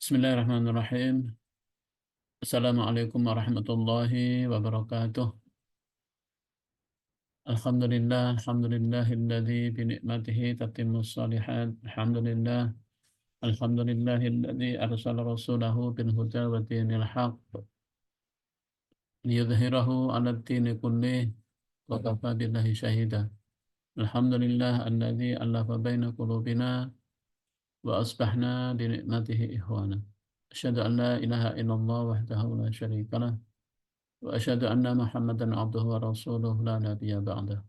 Bismillahirrahmanirrahim. Assalamualaikum warahmatullahi wabarakatuh. Alhamdulillahilladzi bi ni'matihi tatimmus shalihat. Alhamdulillahilladzi arsala rasulahu bil huda wa dinil haqq liyudhhirahu 'alad dini kullih wa kafa billahi shahida. Alhamdulillah alladzi alafa baina qulubina wa asbahna bi ni'matihi ikhwana. Asyhadu an la ilaha illallah wahdahu la syarika lah. Wa asyhadu anna Muhammadan abduhu wa rasuluhu la nabiyya ba'dah.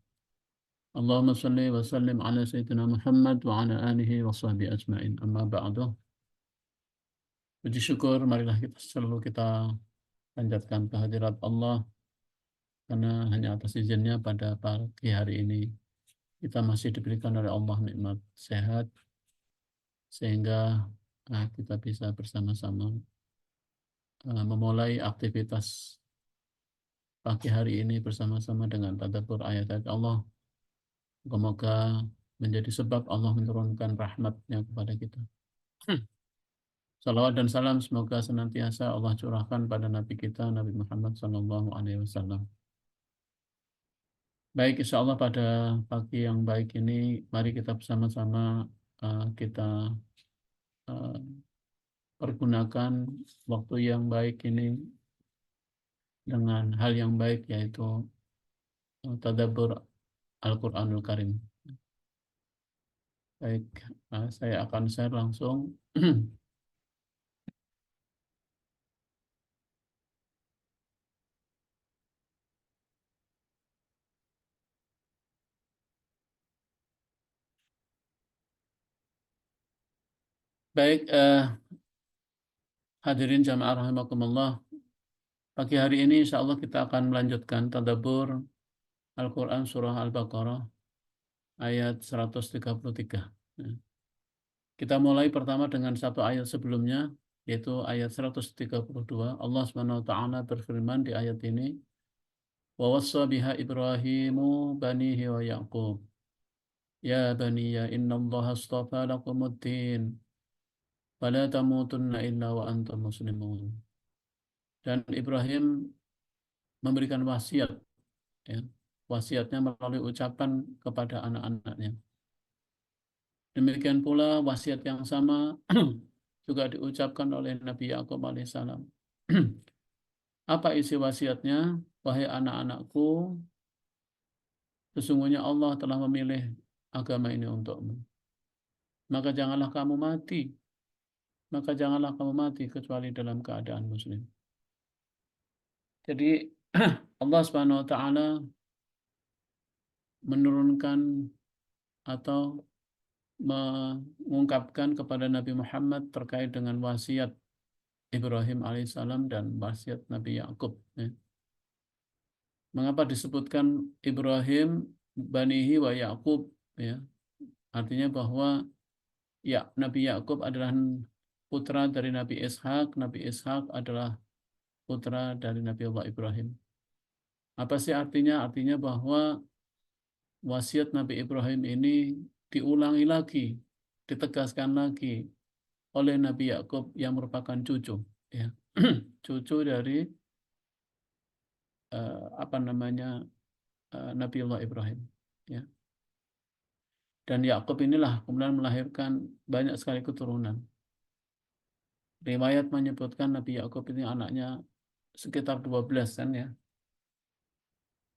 Allahumma salli wa sallim ala sayyidina Muhammad wa ala alihi wa sahbihi ajma'in. Amma ba'du. Puji syukur marilah kita panjatkan kehadirat Allah karena hanya atas izinnya pada pagi hari ini kita masih diberikan oleh Allah nikmat sehat sehingga kita bisa bersama-sama memulai aktivitas pagi hari ini bersama-sama dengan tadabbur ayat-ayat Allah. Semoga menjadi sebab Allah menurunkan rahmat-Nya kepada kita. Salawat dan salam semoga senantiasa Allah curahkan pada Nabi kita, Nabi Muhammad SAW. Baik, insya Allah pada pagi yang baik ini, mari kita bersama-sama kita pergunakan waktu yang baik ini dengan hal yang baik, yaitu tadabbur Al-Quranul Karim. Baik, saya akan share langsung. Baik, hadirin jamaah rahimakumullah. Pagi hari ini insya Allah kita akan melanjutkan tadabbur Al-Quran Surah Al-Baqarah ayat 133. Kita mulai pertama dengan satu ayat sebelumnya, yaitu ayat 132. Allah SWT berfirman di ayat ini, wa wassa biha Ibrahimu banihi wa Ya'qub. Ya baniya inna Allah astafa lakumuddin. Fala tamutunna illa wa antum muslimun. Dan Ibrahim memberikan wasiat, ya, wasiatnya melalui ucapan kepada anak-anaknya. Demikian pula wasiat yang sama juga diucapkan oleh Nabi Ya'qub alaihissalam. Apa isi wasiatnya? Wahai anak-anakku, sesungguhnya Allah telah memilih agama ini untukmu. Maka janganlah kamu mati. Maka janganlah kamu mati kecuali dalam keadaan muslim. Jadi Allah Subhanahu wa taala menurunkan atau mengungkapkan kepada Nabi Muhammad terkait dengan wasiat Ibrahim alaihissalam dan wasiat Nabi Ya'qub. Ya. Mengapa disebutkan Ibrahim banihi wa Ya'qub? Ya. Artinya bahwa Nabi Ya'qub adalah putra dari Nabi Ishak. Nabi Ishak adalah putra dari Nabi Allah Ibrahim. Apa sih artinya? Artinya bahwa wasiat Nabi Ibrahim ini diulangi lagi, ditegaskan lagi oleh Nabi Ya'qub yang merupakan cucu, ya. Cucu dari Nabi Allah Ibrahim, ya. Dan Ya'qub inilah kemudian melahirkan banyak sekali keturunan. Riwayat menyebutkan Nabi Ya'qub ini anaknya sekitar 12 kan, ya.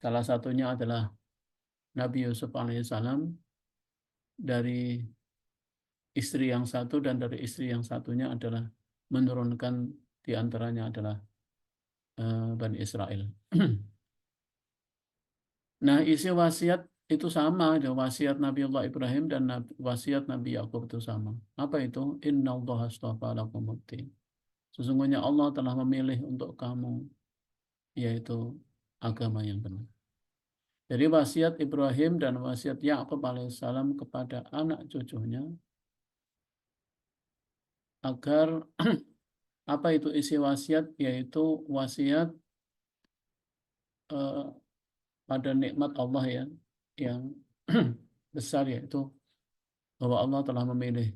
Salah satunya adalah Nabi Yusuf alaihissalam dari istri yang satu, dan dari istri yang satunya adalah menurunkan di antaranya adalah Bani Israel. Nah, isi wasiat itu sama, ada wasiat Nabi Allah Ibrahim dan wasiat Nabi Ya'qub itu sama. Apa itu? Inna Allah astafa lakumuddin. Sesungguhnya Allah telah memilih untuk kamu, yaitu agama yang benar. Jadi wasiat Ibrahim dan wasiat Ya'qub alaihissalam kepada anak cucunya agar apa itu isi wasiat? Yaitu wasiat pada nikmat Allah, ya, yang besar, yaitu bahwa Allah telah memilih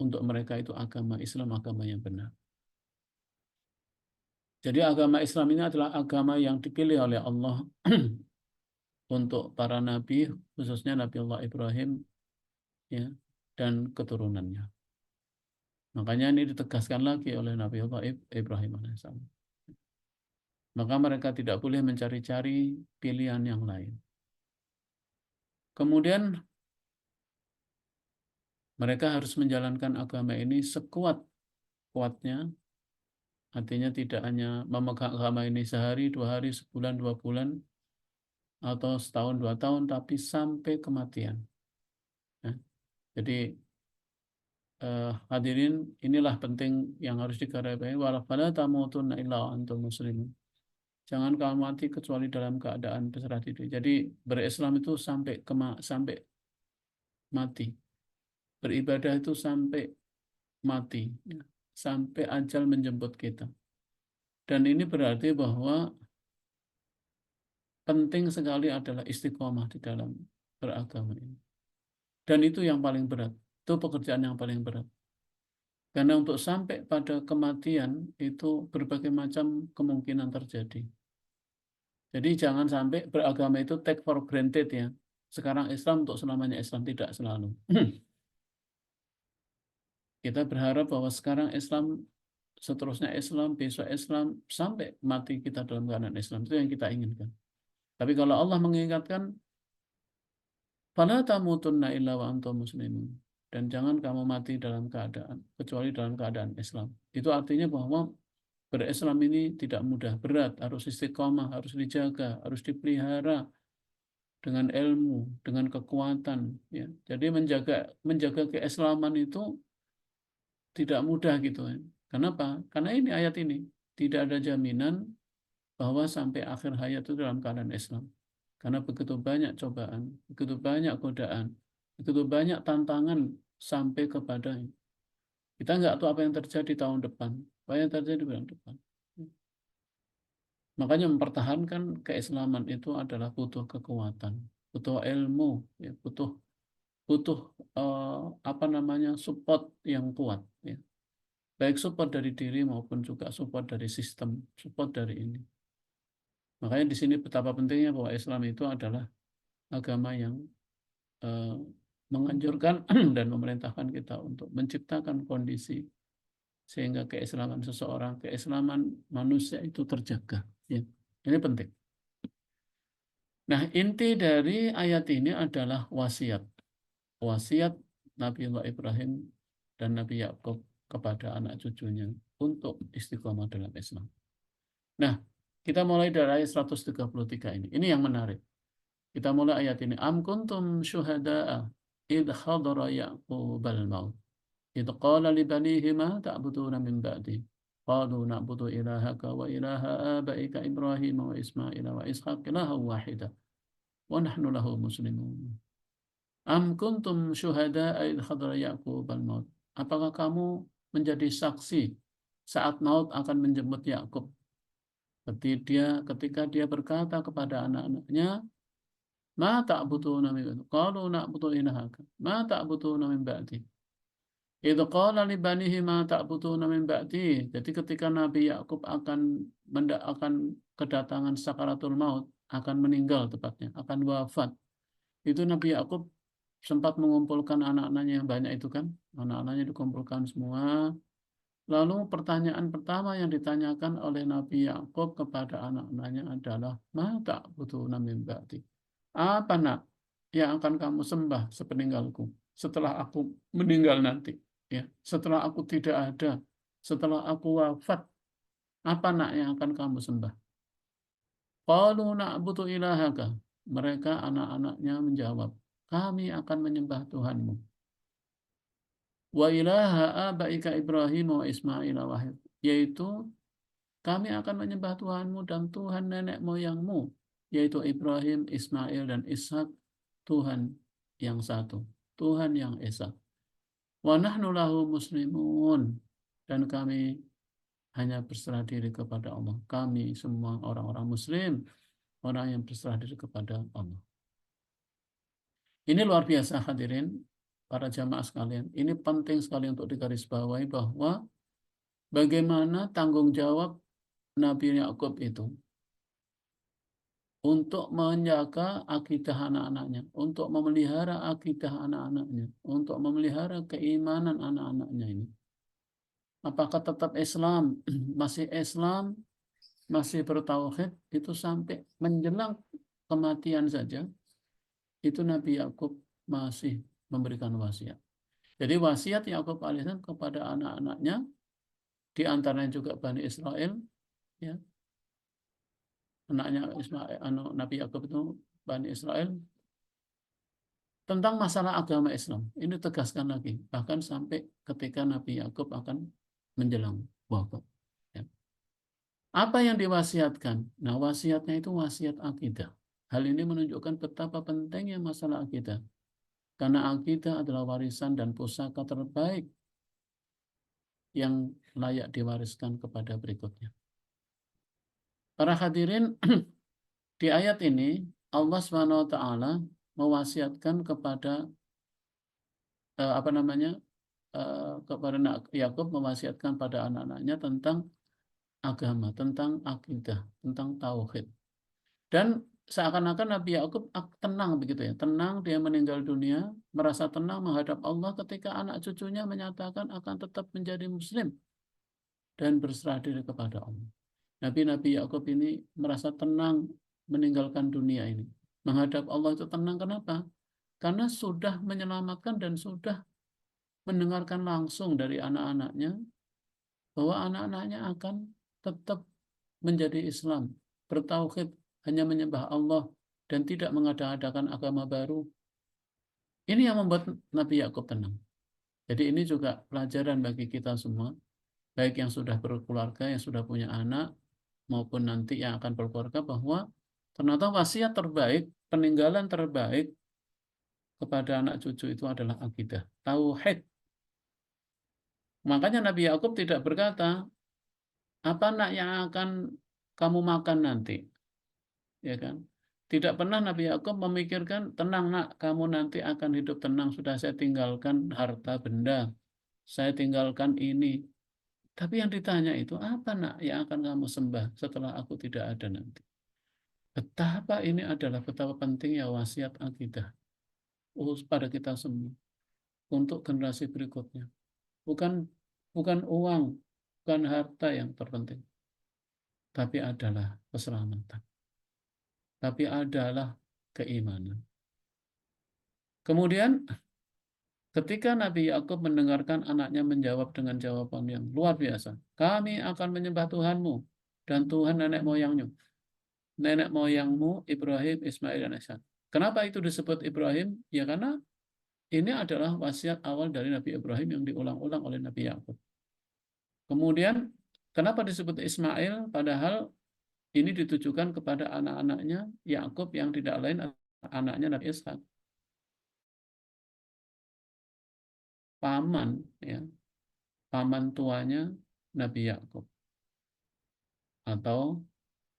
untuk mereka itu agama Islam, agama yang benar. Jadi agama Islam ini adalah agama yang dipilih oleh Allah untuk para nabi, khususnya Nabi Allah Ibrahim, ya, dan keturunannya. Makanya ini ditegaskan lagi oleh Nabi Allah Ibrahim alaihissalam. Maka mereka tidak boleh mencari-cari pilihan yang lain. Kemudian mereka harus menjalankan agama ini sekuat-kuatnya. Artinya tidak hanya memegang agama ini sehari, 2 hari, sebulan, 2 bulan, atau setahun, 2 tahun, tapi sampai kematian. Ya. Jadi hadirin, inilah penting yang harus digarisbawahi. Wala tamutunna illa antum muslimun. Jangan kamu mati kecuali dalam keadaan berserah diri. Jadi berislam itu sampai mati. Beribadah itu sampai mati, ya. Sampai ajal menjemput kita. Dan ini berarti bahwa penting sekali adalah istiqomah di dalam beragama ini. Dan itu yang paling berat. Itu pekerjaan yang paling berat. Karena untuk sampai pada kematian itu berbagai macam kemungkinan terjadi. Jadi jangan sampai beragama itu take for granted, ya. Sekarang Islam untuk selamanya Islam, tidak selalu. Kita berharap bahwa sekarang Islam, seterusnya Islam, besok Islam, sampai mati kita dalam keadaan Islam. Itu yang kita inginkan. Tapi kalau Allah mengingatkan, fala tamutunna illa wa antum muslimun. Dan jangan kamu mati dalam keadaan, kecuali dalam keadaan Islam. Itu artinya bahwa berislam ini tidak mudah, berat, harus istiqomah, harus dijaga, harus dipelihara dengan ilmu, dengan kekuatan. Ya. Jadi menjaga keislaman itu tidak mudah gitu. Ya. Kenapa? Karena ini ayat ini tidak ada jaminan bahwa sampai akhir hayat itu dalam keadaan Islam. Karena begitu banyak cobaan, begitu banyak godaan, begitu banyak tantangan sampai kepada kita nggak tahu apa yang terjadi tahun depan, apa yang terjadi bulan depan. Makanya mempertahankan keislaman itu adalah butuh kekuatan, butuh ilmu, ya, butuh butuh apa namanya, support yang kuat, ya. Baik support dari diri maupun juga support dari sistem, support dari ini. Makanya di sini betapa pentingnya bahwa Islam itu adalah agama yang eh, menganjurkan dan memerintahkan kita untuk menciptakan kondisi sehingga keislaman seseorang, keislaman manusia itu terjaga. Ya. Ini penting. Nah, inti dari ayat ini adalah wasiat. Wasiat Nabiullah Ibrahim dan Nabi Yakub kepada anak cucunya untuk istiqomah dalam Islam. Nah, kita mulai dari ayat 133 ini. Ini yang menarik. Kita mulai ayat ini. Am kuntum syuhada'a idh khadara Ya'qubal maut. Idh qala li banihi ma ta'buduna min ba'di. Qalu na'budu ilahaka wa ilaha abaika Ibrahim wa Ismail wa Ishaq ilaha wahida. Wa nahnu lahu muslimun. Am kuntum syuhada'a idh khadara Ya'qubal maut. Apakah kamu menjadi saksi saat maut akan menjemput Yakub? Ketika dia berkata kepada anak-anaknya, ma ta'buduna min ba'di. Qalu na'budu ilahaka. Ma ta'buduna min ba'di. Idza qala li banihi ma ta'buduna min ba'di. Jadi ketika Nabi Yakub akan kedatangan sakaratul maut, akan meninggal tepatnya, akan wafat. Itu Nabi Yakub sempat mengumpulkan anak-anaknya yang banyak itu kan. Anak-anaknya dikumpulkan semua. Lalu pertanyaan pertama yang ditanyakan oleh Nabi Yakub kepada anak-anaknya adalah, ma ta'buduna min ba'di. Apa nak yang akan kamu sembah sepeninggalku, setelah aku meninggal nanti, ya, setelah aku tidak ada, setelah aku wafat, apa nak yang akan kamu sembah? Qalu na'budu ilahaka. Mereka anak-anaknya menjawab, kami akan menyembah Tuhanmu. Wa ilaha abaika Ibrahim wa Ismail wahid. Yaitu kami akan menyembah Tuhanmu dan Tuhan nenek moyangmu, yaitu Ibrahim, Ismail, dan Ishak, Tuhan yang satu, Tuhan yang esa. Wa nahnu lahu muslimun. Dan kami hanya berserah diri kepada Allah. Kami semua orang-orang muslim, orang yang berserah diri kepada Allah. Ini luar biasa hadirin, para jamaah sekalian, ini penting sekali untuk digarisbawahi bahwa bagaimana tanggung jawab Nabi Yakub itu untuk menjaga akidah anak-anaknya, untuk memelihara akidah anak-anaknya, untuk memelihara keimanan anak-anaknya ini. Apakah tetap Islam, masih Islam, masih bertauhid, itu sampai menjelang kematian saja, itu Nabi Yakub masih memberikan wasiat. Jadi wasiat Yakub alaihissalam kepada anak-anaknya, di antaranya juga Bani Israel, ya, anaknya Ismail, Nabi Yakub itu Bani Israel, tentang masalah agama Islam. Ini tegaskan lagi, bahkan sampai ketika Nabi Yakub akan menjelang wafat. Ya. Apa yang diwasiatkan? Nah, wasiatnya itu wasiat akidah. Hal ini menunjukkan betapa pentingnya masalah akidah. Karena akidah adalah warisan dan pusaka terbaik yang layak diwariskan kepada berikutnya. Para hadirin, di ayat ini Allah SWT mewasiatkan kepada kepada Yakub, mewasiatkan pada anak-anaknya tentang agama, tentang akidah, tentang tauhid. Dan seakan-akan Nabi Yakub tenang begitu ya, tenang dia meninggal dunia, merasa tenang menghadap Allah ketika anak cucunya menyatakan akan tetap menjadi muslim dan berserah diri kepada Allah. Nabi Yakub ini merasa tenang meninggalkan dunia ini. Menghadap Allah itu tenang, kenapa? Karena sudah menyelamatkan dan sudah mendengarkan langsung dari anak-anaknya bahwa anak-anaknya akan tetap menjadi Islam, bertauhid, hanya menyembah Allah dan tidak mengada-adakan agama baru. Ini yang membuat Nabi Yakub tenang. Jadi ini juga pelajaran bagi kita semua, baik yang sudah berkeluarga, yang sudah punya anak, maupun nanti yang akan berkeluarga, bahwa ternyata wasiat terbaik, peninggalan terbaik kepada anak cucu itu adalah akidah, tauhid. Makanya Nabi Yakub tidak berkata, apa nak yang akan kamu makan nanti? Ya kan? Tidak pernah Nabi Yakub memikirkan, tenang nak, kamu nanti akan hidup tenang, sudah saya tinggalkan harta benda, saya tinggalkan ini. Tapi yang ditanya itu, apa nak yang akan kamu sembah setelah aku tidak ada nanti? Betapa ini adalah betapa pentingnya wasiat akidah pada kita semua untuk generasi berikutnya. Bukan bukan uang, bukan harta yang terpenting, tapi adalah keselamatan, tapi adalah keimanan. Kemudian ketika Nabi Yakub mendengarkan anaknya menjawab dengan jawaban yang luar biasa, kami akan menyembah Tuhanmu dan Tuhan nenek moyangmu Ibrahim, Ismail, dan Ishak. Kenapa itu disebut Ibrahim? Ya karena ini adalah wasiat awal dari Nabi Ibrahim yang diulang-ulang oleh Nabi Yakub. Kemudian kenapa disebut Ismail? Padahal ini ditujukan kepada anak-anaknya Yakub yang tidak lain anaknya Nabi Ishak. Paman, ya, paman tuanya Nabi Yakub atau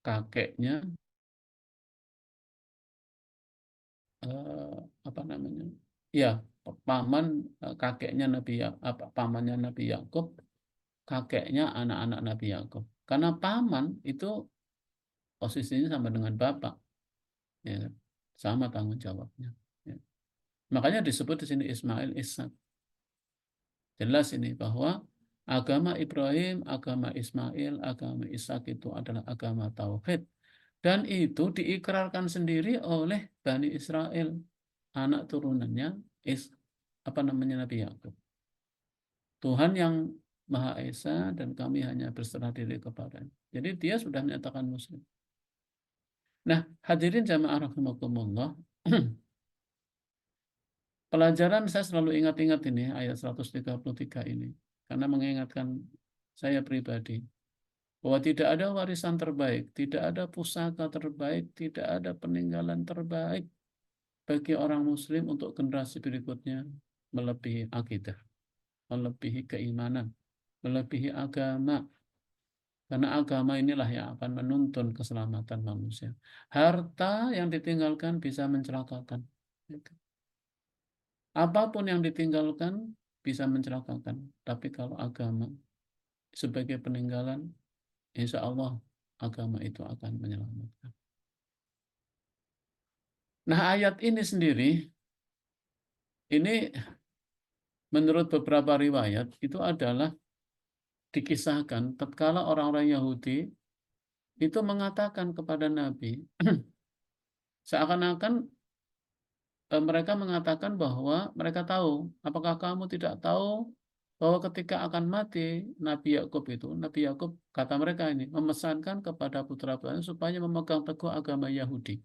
kakeknya, apa namanya? Ya, paman kakeknya pamannya Nabi Yakub, kakeknya anak-anak Nabi Yakub. Karena paman itu posisinya sama dengan bapak, ya, sama tanggung jawabnya. Ya. Makanya disebut di sini Ismail Ishak. Jelas ini bahwa agama Ibrahim, agama Ismail, agama Ishak itu adalah agama tauhid. Dan itu diikrarkan sendiri oleh Bani Israel, anak turunannya Nabi Yakub. Tuhan yang Maha Esa dan kami hanya berserah diri kepadanya. Jadi dia sudah menyatakan muslim. Nah, hadirin jamaah rahimakumullah, pelajaran saya selalu ingat-ingat ini ayat 133 ini karena mengingatkan saya pribadi bahwa tidak ada warisan terbaik, tidak ada pusaka terbaik, tidak ada peninggalan terbaik bagi orang muslim untuk generasi berikutnya melebihi akidah, melebihi keimanan, melebihi agama. Karena agama inilah yang akan menuntun keselamatan manusia. Harta yang ditinggalkan bisa mencelakakan. Apapun yang ditinggalkan bisa mencelakakan. Tapi kalau agama sebagai peninggalan, insya Allah agama itu akan menyelamatkan. Nah, ayat ini sendiri, ini menurut beberapa riwayat, itu adalah dikisahkan tatkala orang-orang Yahudi itu mengatakan kepada Nabi, seakan-akan mereka mengatakan bahwa mereka tahu, apakah kamu tidak tahu bahwa ketika akan mati Nabi Yakub kata mereka ini memesankan kepada putra-putranya supaya memegang teguh agama Yahudi.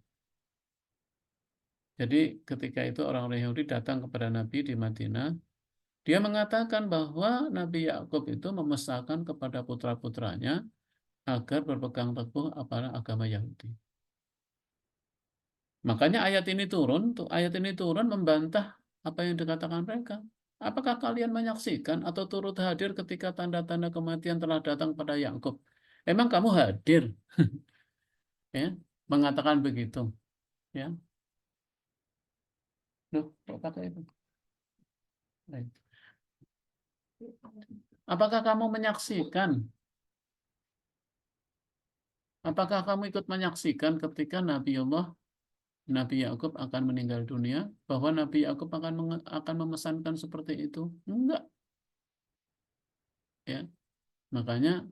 Jadi ketika itu orang-orang Yahudi datang kepada Nabi di Madinah, dia mengatakan bahwa Nabi Yakub itu memesankan kepada putra-putranya agar berpegang teguh pada agama Yahudi. Makanya ayat ini turun membantah apa yang dikatakan mereka. Apakah kalian menyaksikan atau turut hadir ketika tanda-tanda kematian telah datang pada Yakub? Emang kamu hadir, ya, mengatakan begitu, ya? Loh, kok kata itu? Baik. Apakah kamu menyaksikan? Apakah kamu ikut menyaksikan ketika Nabi Yakub akan meninggal dunia, bahwa Nabi Yakub akan memesankan seperti itu? Enggak, ya. Makanya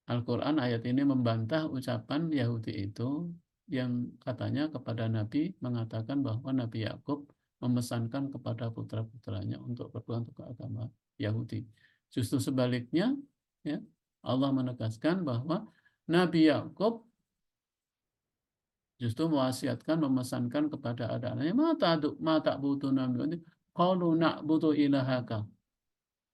Al-Quran ayat ini membantah ucapan Yahudi itu yang katanya kepada Nabi mengatakan bahwa Nabi Yakub memesankan kepada putra-putranya untuk berpegang teguh agama Yahudi. Justru sebaliknya, ya, Allah menegaskan bahwa Nabi Yakub justru mewasiatkan, memesankan kepada anak-anaknya, mata butuh nabi, qalu na'budu ilahaka.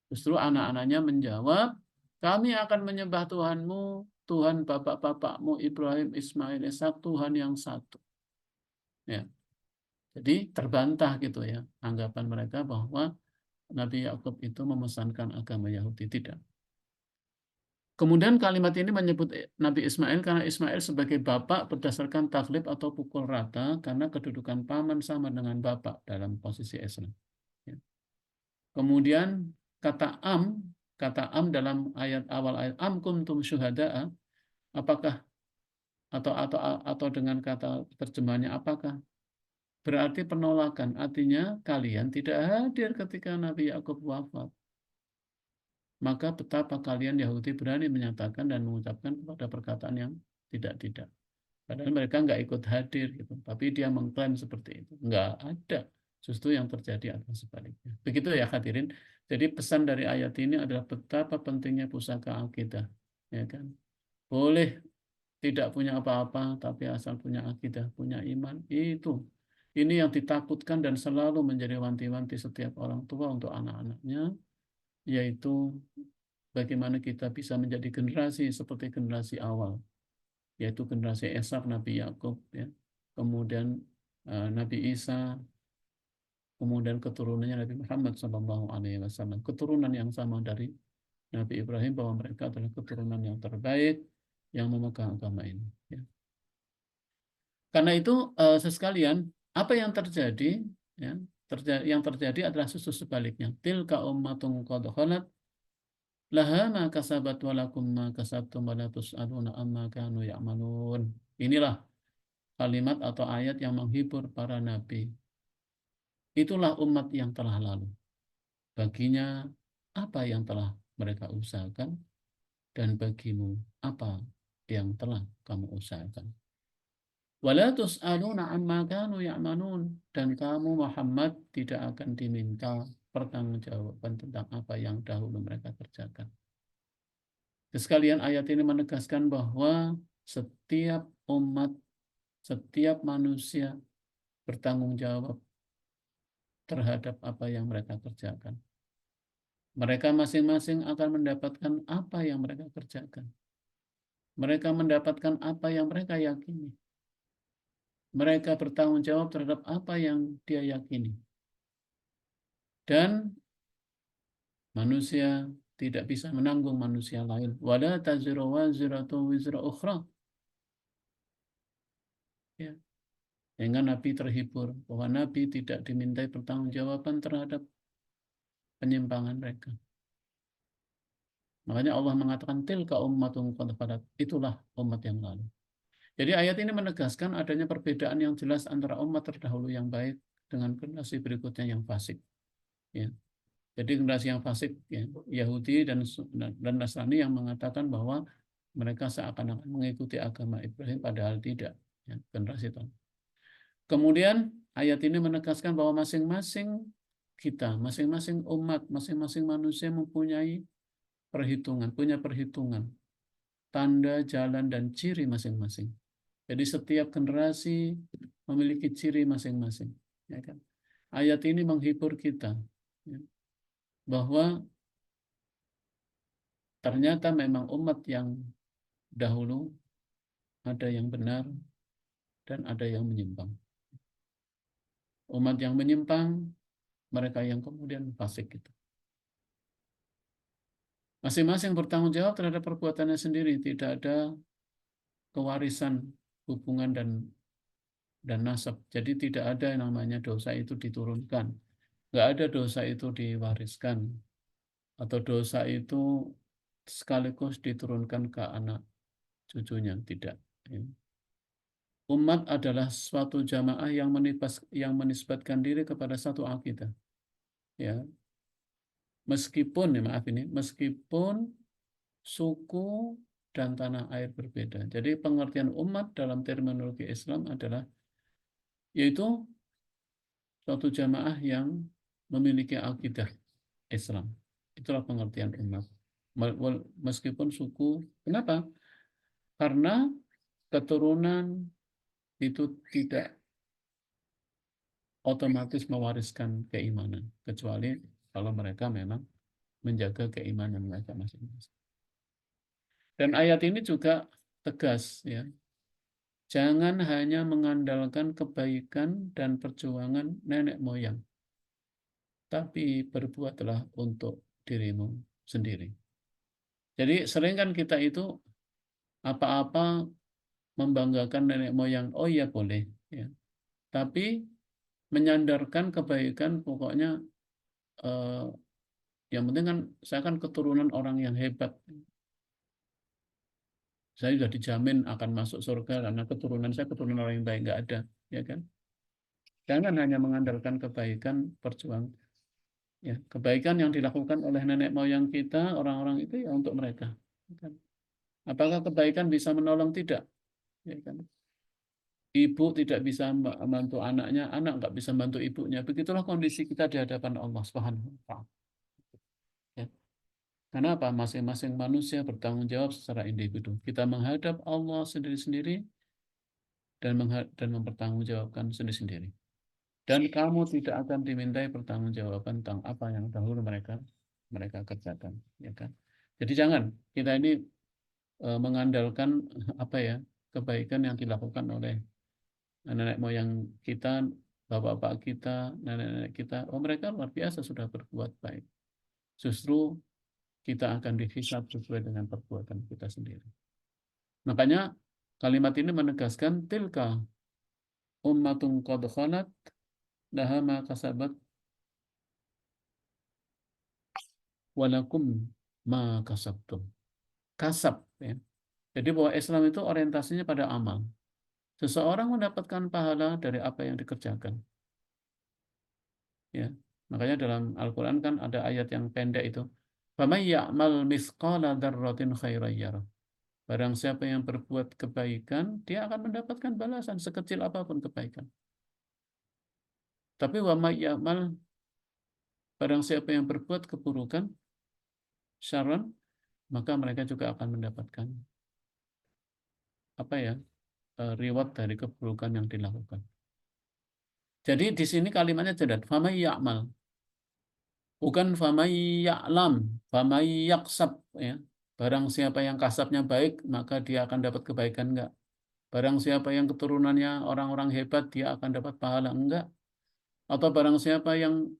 Justru anak-anaknya menjawab, kami akan menyembah Tuhanmu, Tuhan bapak-bapakmu Ibrahim, Ismail, Ishak, Tuhan yang satu. Ya. Jadi terbantah gitu ya anggapan mereka bahwa Nabi Yakub itu memesankan agama Yahudi. Tidak. Kemudian kalimat ini menyebut Nabi Ismail karena Ismail sebagai bapak berdasarkan taklib atau pukul rata karena kedudukan paman sama dengan bapak dalam posisi Islam. Ya. Kemudian kata am dalam ayat awal ayat am kuntum syuhada'a, apakah atau dengan kata terjemahnya apakah, berarti penolakan, artinya kalian tidak hadir ketika Nabi Yakub wafat, maka betapa kalian Yahudi berani menyatakan dan mengucapkan kepada perkataan yang tidak. Padahal mereka nggak ikut hadir gitu, tapi dia mengklaim seperti itu. Nggak ada. Justru yang terjadi adalah sebaliknya. Begitu ya hadirin. Jadi pesan dari ayat ini adalah betapa pentingnya pusaka akidah, ya kan? Boleh tidak punya apa-apa, tapi asal punya akidah, punya iman, itu. Ini yang ditakutkan dan selalu menjadi wanti-wanti setiap orang tua untuk anak-anaknya, yaitu bagaimana kita bisa menjadi generasi seperti generasi awal, yaitu generasi Ishak, Nabi Yakub, ya. Kemudian Nabi Isa, kemudian keturunannya Nabi Muhammad SAW, keturunan yang sama dari Nabi Ibrahim, bahwa mereka adalah keturunan yang terbaik yang memegang agama ini. Ya. Karena itu, sesekalian, apa yang terjadi, ya, yang terjadi adalah sebaliknya. Tilka ummatun qad khalat laha ma kasabat wa lakum ma kasabtum wa la tus'aluna amma kanu ya'malun. Inilah kalimat atau ayat yang menghibur para nabi. Itulah umat yang telah lalu. Baginya apa yang telah mereka usahakan, dan bagimu apa yang telah kamu usahakan. Wala tus'aluna amma kanu ya'malun, dan kamu Muhammad tidak akan diminta pertanggungjawaban tentang apa yang dahulu mereka kerjakan. Sekalian ayat ini menegaskan bahwa setiap umat, setiap manusia bertanggung jawab terhadap apa yang mereka kerjakan. Mereka masing-masing akan mendapatkan apa yang mereka kerjakan. Mereka mendapatkan apa yang mereka yakini. Mereka bertanggung jawab terhadap apa yang dia yakini. Dan manusia tidak bisa menanggung manusia lain. Wala taziru waziratu wizra ukhra. Ya. Sehingga Nabi terhibur bahwa Nabi tidak dimintai pertanggungjawaban terhadap penyimpangan mereka. Makanya Allah mengatakan tilka ummatun qad khalat, itulah umat yang lalu. Jadi ayat ini menegaskan adanya perbedaan yang jelas antara umat terdahulu yang baik dengan generasi berikutnya yang fasik. Ya. Jadi generasi yang fasik, ya, Yahudi dan Nasrani yang mengatakan bahwa mereka seakan-akan mengikuti agama Ibrahim, padahal tidak. Ya, generasi itu. Kemudian ayat ini menegaskan bahwa masing-masing kita, masing-masing umat, masing-masing manusia mempunyai perhitungan, punya perhitungan, tanda, jalan, dan ciri masing-masing. Jadi setiap generasi memiliki ciri masing-masing. Ya kan? Ayat ini menghibur kita, ya, bahwa ternyata memang umat yang dahulu ada yang benar dan ada yang menyimpang. Umat yang menyimpang, mereka yang kemudian fasik gitu. Masing-masing bertanggung jawab terhadap perbuatannya sendiri, tidak ada kewarisan hubungan dan nasab. Jadi tidak ada yang namanya dosa itu diturunkan. Nggak ada dosa itu diwariskan. Atau dosa itu sekaligus diturunkan ke anak cucunya. Tidak. Umat adalah suatu jamaah yang menisbatkan diri kepada satu akidah. Ya. Meskipun, ya maaf ini, meskipun suku dan tanah air berbeda. Jadi pengertian umat dalam terminologi Islam adalah yaitu suatu jamaah yang memiliki akidah Islam. Itulah pengertian umat. Meskipun suku, kenapa? Karena keturunan itu tidak otomatis mewariskan keimanan, kecuali kalau mereka memang menjaga keimanan mereka masing-masing. Dan ayat ini juga tegas, ya. Jangan hanya mengandalkan kebaikan dan perjuangan nenek moyang, tapi berbuatlah untuk dirimu sendiri. Jadi sering kan kita itu apa-apa membanggakan nenek moyang, oh iya boleh, ya. Tapi menyandarkan kebaikan, pokoknya eh, yang penting kan saya kan keturunan orang yang hebat. Saya sudah dijamin akan masuk surga karena keturunan saya keturunan orang yang baik, nggak ada, ya kan? Jangan hanya mengandalkan kebaikan, perjuangan. Ya, kebaikan yang dilakukan oleh nenek moyang kita, orang-orang itu ya untuk mereka. Kan? Apakah kebaikan bisa menolong? Tidak. Ya kan? Ibu tidak bisa membantu anaknya, anak nggak bisa membantu ibunya. Begitulah kondisi kita di hadapan Allah Subhanahu wa Ta'ala. Ya. Karena apa? Masing-masing manusia bertanggung jawab secara individu. Kita menghadap Allah sendiri-sendiri dan mempertanggungjawabkan sendiri-sendiri. Dan kamu tidak akan dimintai pertanggungjawaban tentang apa yang dahulu mereka kerjakan, ya kan? Jadi jangan kita ini mengandalkan apa ya kebaikan yang dilakukan oleh nenek moyang kita, bapak-bapak kita, nenek-nenek kita. Oh mereka luar biasa sudah berbuat baik. Justru kita akan dihisab sesuai dengan perbuatan kita sendiri. Makanya kalimat ini menegaskan tilka ummatun qad khalat laha ma kasabat walakum ma kasabtum. Kasab, ya. Jadi bahwa Islam itu orientasinya pada amal. Seseorang mendapatkan pahala dari apa yang dikerjakan. Ya. Makanya dalam Al-Quran kan ada ayat yang pendek itu. فَمَنْ يَعْمَلْ مِثْقَالَ ذَرَّةٍ خَيْرًا يَرَهُ. Barang siapa yang berbuat kebaikan, dia akan mendapatkan balasan sekecil apapun kebaikan. Tapi وَمَنْ يَعْمَلْ, barang siapa yang berbuat keburukan, syarran, maka mereka juga akan mendapatkan apa ya, reward dari keburukan yang dilakukan. Jadi di sini kalimatnya jelas, فَمَنْ يَعْمَلْ. Bukan famay ya'lam, famay yaksab, ya. Barang siapa yang kasabnya baik, maka dia akan dapat kebaikan, enggak. Barang siapa yang keturunannya orang-orang hebat, dia akan dapat pahala, enggak. Atau barang siapa yang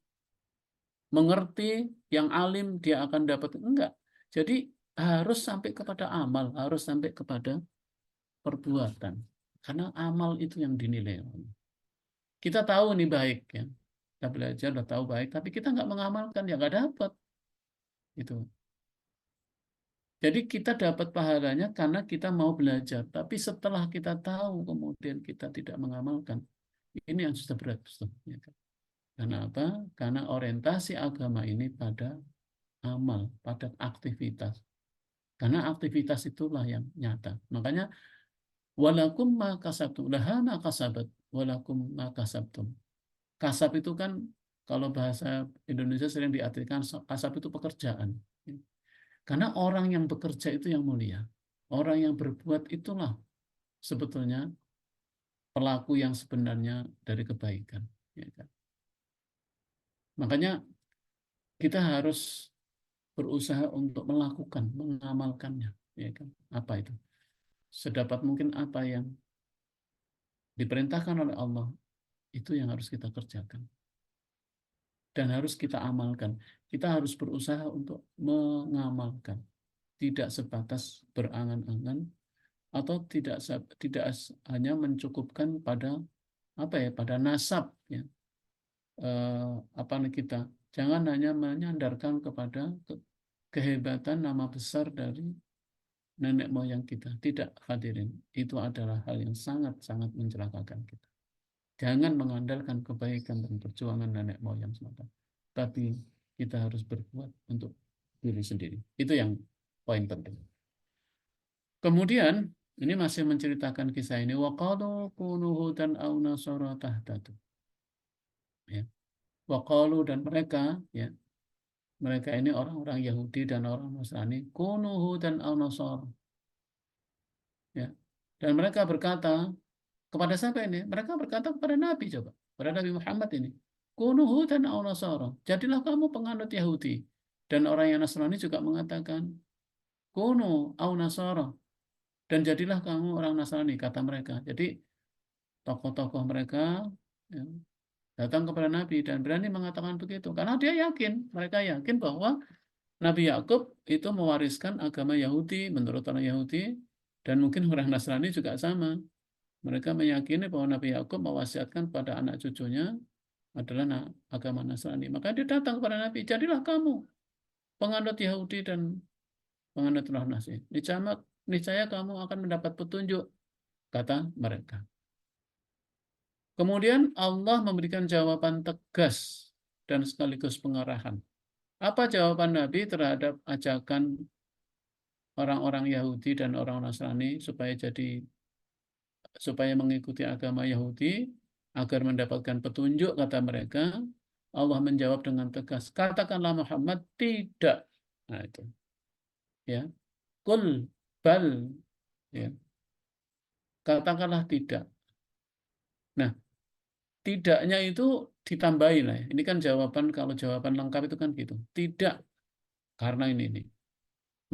mengerti, yang alim, dia akan dapat, enggak. Jadi harus sampai kepada amal, harus sampai kepada perbuatan. Karena amal itu yang dinilai. Kita tahu nih baik ya. Kita belajar udah tahu baik, tapi kita nggak mengamalkan ya nggak dapat. Itu. Jadi kita dapat pahalanya karena kita mau belajar. Tapi setelah kita tahu kemudian kita tidak mengamalkan, ini yang sudah berat. Ya kan? Karena apa? Karena orientasi agama ini pada amal, pada aktivitas. Karena aktivitas itulah yang nyata. Makanya walakum ma kasabtum, laha ma kasabat, walakum ma kasabtum. Kasab itu kan kalau bahasa Indonesia sering diartikan kasab itu pekerjaan. Karena orang yang bekerja itu yang mulia. Orang yang berbuat itulah sebetulnya pelaku yang sebenarnya dari kebaikan. Ya kan? Makanya kita harus berusaha untuk melakukan, mengamalkannya. Ya kan? Apa itu? Sedapat mungkin apa yang diperintahkan oleh Allah, itu yang harus kita kerjakan. Dan harus kita amalkan. Kita harus berusaha untuk mengamalkan. Tidak sebatas berangan-angan, atau tidak hanya mencukupkan pada apa ya, pada nasab ya, apa nih kita jangan hanya menyandarkan kepada kehebatan nama besar dari nenek moyang kita. Tidak, hadirin, itu adalah hal yang sangat-sangat mencelakakan kita. Jangan mengandalkan kebaikan dan perjuangan nenek moyang semata, tapi kita harus berbuat untuk diri sendiri. Itu yang poin penting. Kemudian ini masih menceritakan kisah ini. Waqalu kunu hudan aw nasara tahtadu. Ya. Waqalu, dan mereka ya, mereka ini orang-orang Yahudi dan orang Nasrani, kunu hudan aw nasara. Ya. Dan mereka berkata kepada siapa ini? Mereka berkata kepada Nabi, coba, kepada Nabi Muhammad ini. Kunu hudan aw nasara. Jadilah kamu penganut Yahudi. Dan orang yang Nasrani juga mengatakan kunu aw nasara. Dan jadilah kamu orang Nasrani, kata mereka. Jadi tokoh-tokoh mereka ya, datang kepada Nabi dan berani mengatakan begitu. Karena dia yakin, mereka yakin bahwa Nabi Yakub itu mewariskan agama Yahudi menurut orang Yahudi, dan mungkin orang Nasrani juga sama. Mereka meyakini bahwa Nabi Yakub mewasiatkan pada anak cucunya adalah agama Nasrani. Maka dia datang kepada Nabi, jadilah kamu penganut Yahudi dan penganut roh Nasrani. Niscaya kamu akan mendapat petunjuk, kata mereka. Kemudian Allah memberikan jawaban tegas dan sekaligus pengarahan. Apa jawaban Nabi terhadap ajakan orang-orang Yahudi dan orang Nasrani supaya mengikuti agama Yahudi agar mendapatkan petunjuk, kata mereka? Allah menjawab dengan tegas, katakanlah Muhammad, tidak. Nah itu ya, kul bal, ya, katakanlah tidak. Nah, tidaknya itu ditambahin lah ya. Ini kan jawaban, kalau jawaban lengkap itu kan gitu. Tidak, karena ini.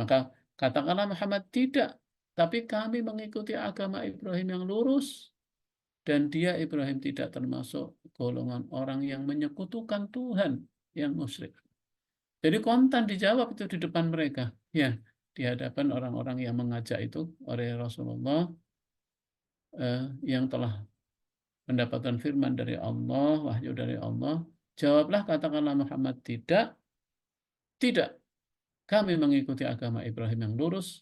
Maka katakanlah Muhammad, tidak. Tapi kami mengikuti agama Ibrahim yang lurus. Dan dia, Ibrahim, tidak termasuk golongan orang yang menyekutukan Tuhan, yang musyrik. Jadi kontan dijawab itu di depan mereka. Ya, di hadapan orang-orang yang mengajak itu oleh Rasulullah, yang telah mendapatkan firman dari Allah, wahyu dari Allah. Jawablah, katakanlah Muhammad, tidak, tidak. Kami mengikuti agama Ibrahim yang lurus,